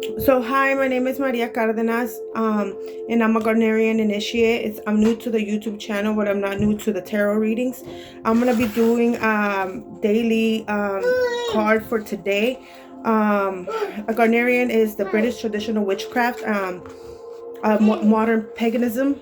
So hi, my name is Maria Cardenas, and I'm a Gardnerian initiate. I'm new to the YouTube channel, but I'm not new to the tarot readings. I'm gonna be doing daily card for today. A Gardnerian is the British traditional witchcraft, modern paganism,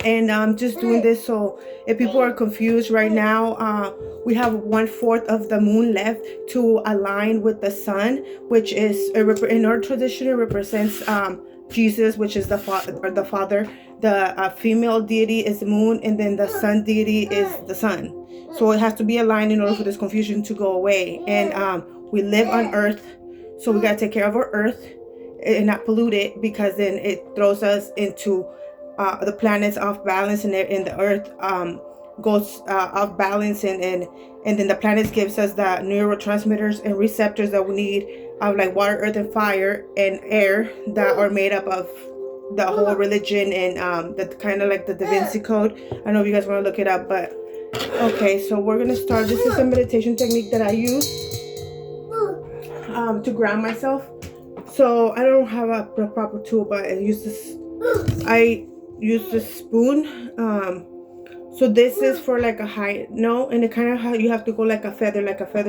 and I'm just doing this so if people are confused right now, we have 1/4 of the moon left to align with the sun, which is in our tradition it represents Jesus, which is the father. The female deity is the moon, and then the sun deity is the sun. So it has to be aligned in order for this confusion to go away. And we live on earth, so we got to take care of our earth and not pollute it, because then it throws us into the planets off balance, and the earth goes off balance, and then the planets gives us the neurotransmitters and receptors that we need, of like water, earth, and fire and air, that are made up of the whole religion, and the kind of like the Da Vinci Code. I don't know if you guys want to look it up, but okay, so we're gonna start. This is a meditation technique that I use to ground myself. So I don't have a proper tool, but I use this spoon. So this is for like a high note, and it kind of how you have to go like a feather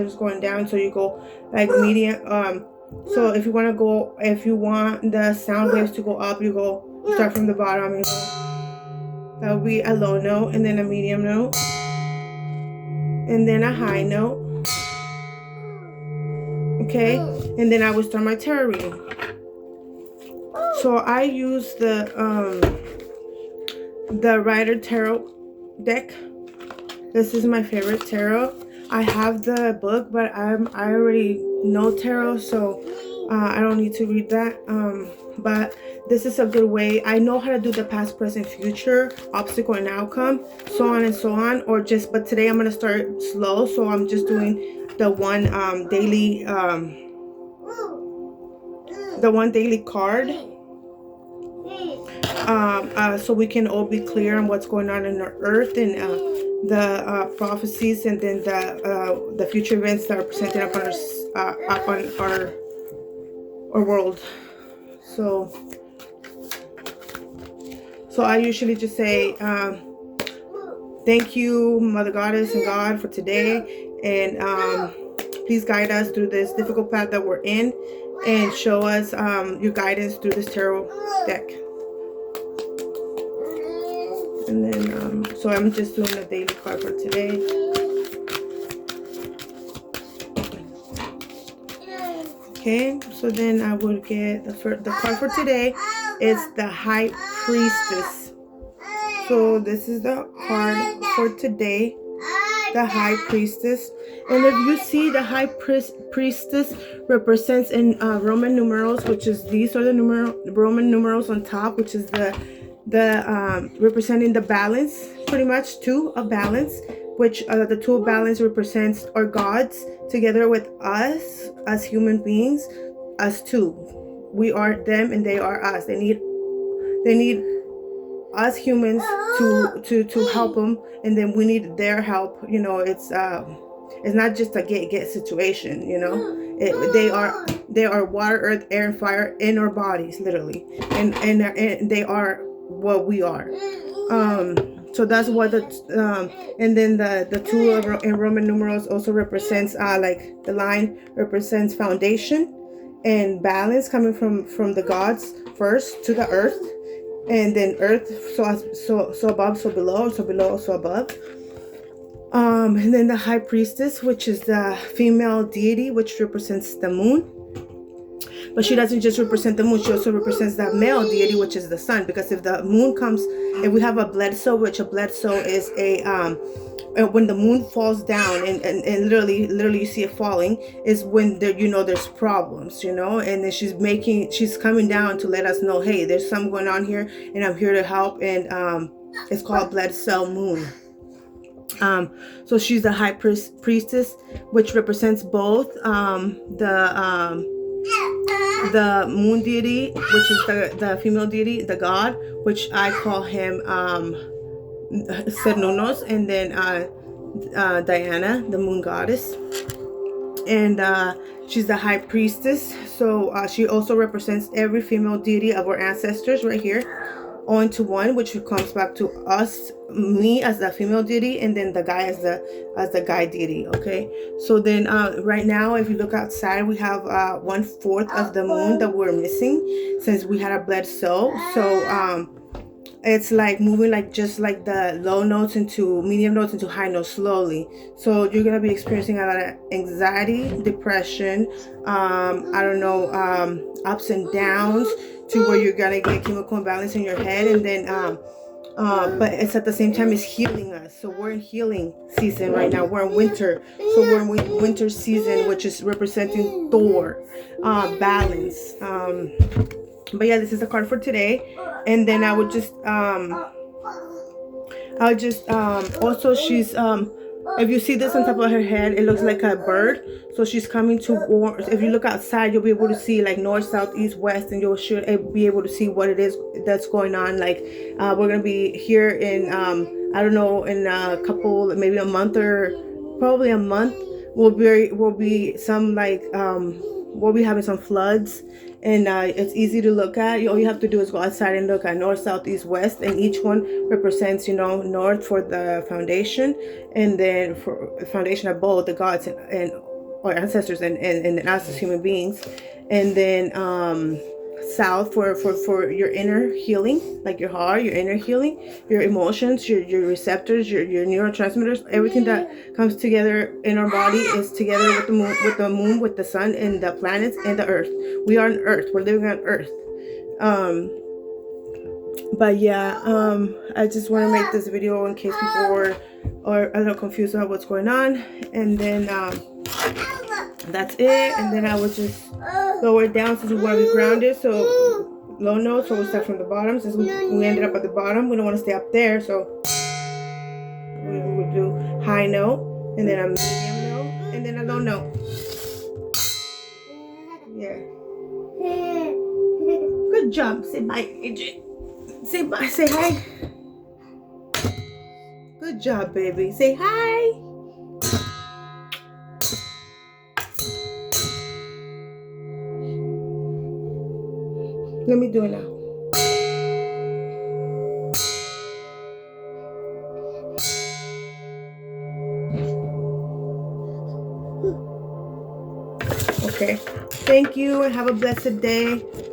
is going down, so you go like medium. So if you want the sound waves to go up, you start from the bottom, and that would be a low note, and then a medium note, and then a high note. Okay, and then I will start my tarot reading. So I use the Rider Tarot deck. This is my favorite tarot. I have the book, but I already know tarot, so I don't need to read that. But this is a good way. I know how to do the past, present, future, obstacle, and outcome, so on and so on. But today I'm gonna start slow, so I'm just doing the one daily card. So we can all be clear on what's going on in our earth, and the prophecies, and then the future events that are presented up on our world. So I usually just say thank you, Mother Goddess and God, for today, and please guide us through this difficult path that we're in, and show us your guidance through this tarot deck. And then so I'm just doing a daily card for today. Okay, so then I would get the card for today is the High Priestess. So this is the card for today, the High Priestess. And if you see, the High Priestess represents in Roman numerals, which is these are the Roman numerals on top, which is the representing the balance, pretty much two of balance, which the two of balance represents our gods together with us as human beings, us two. We are them and they are us. They need us humans to help them, and then we need their help. You know, it's not just a get situation. You know, they are water, earth, air, and fire in our bodies, literally, and they are what we are. So that's what and then the two in Roman numerals also represents like the line represents foundation and balance, coming from the gods first to the earth, and then earth, so above, so below, so below, so above. And then the High Priestess, which is the female deity, which represents the moon. But she doesn't just represent the moon, she also represents the male deity, which is the sun. Because if the moon comes, if we have a Bleedso, which a Bleedso is when the moon falls down, and literally you see it falling, is when there's problems, and then she's coming down to let us know, hey, there's something going on here, and I'm here to help. And it's called Bleedso moon. So she's the High Priestess, which represents both the moon deity, which is the female deity, the god, which I call him Cernunos, and then Diana, the moon goddess. And She's the high priestess. So she also represents every female deity of our ancestors right here, all into one, which comes back to us, me as the female deity, and then the guy as the guy deity. Okay, so then right now, if you look outside, we have 1/4 of the moon that we're missing since we had a Bleedso. So it's like moving like just like the low notes into medium notes into high notes slowly. So you're gonna be experiencing a lot of anxiety, depression, I don't know, ups and downs, to where you're gonna get chemical imbalance in your head, and then but it's at the same time it's healing us. So we're in healing season right now. We're in winter, so we're in winter season, which is representing Thor, balance. But yeah, this is the card for today. And then I would just also, she's if you see this on top of her head, it looks like a bird. So she's coming to, if you look outside, you'll be able to see like north, south, east, west, and you should be able to see what it is that's going on. Like we're gonna be here in I don't know, in a couple, maybe a month, or probably a month, will be some like we'll be having some floods, and it's easy to look at. All you have to do is go outside and look at north, south, east, west, and each one represents, you know, north for the foundation, and then for the foundation of both the gods and or ancestors and us as human beings, and then south for your inner healing, like your heart, your inner healing, your emotions, your receptors, your neurotransmitters. Everything that comes together in our body is together with the moon, with the sun, and the planets, and the earth. We are on earth. We're living on earth. But yeah, I just want to make this video in case people were a little confused about what's going on. And then that's it. And then I would just lower it down since we want to be grounded. So low note, so we start from the bottom. Since we ended up at the bottom, we don't want to stay up there. So we would do high note, and then a medium note, and then a low note. Yeah. Good job. Say bye, AJ. Say bye. Say hi. Good job, baby. Say hi. Let me do it now. Okay. Thank you, and have a blessed day.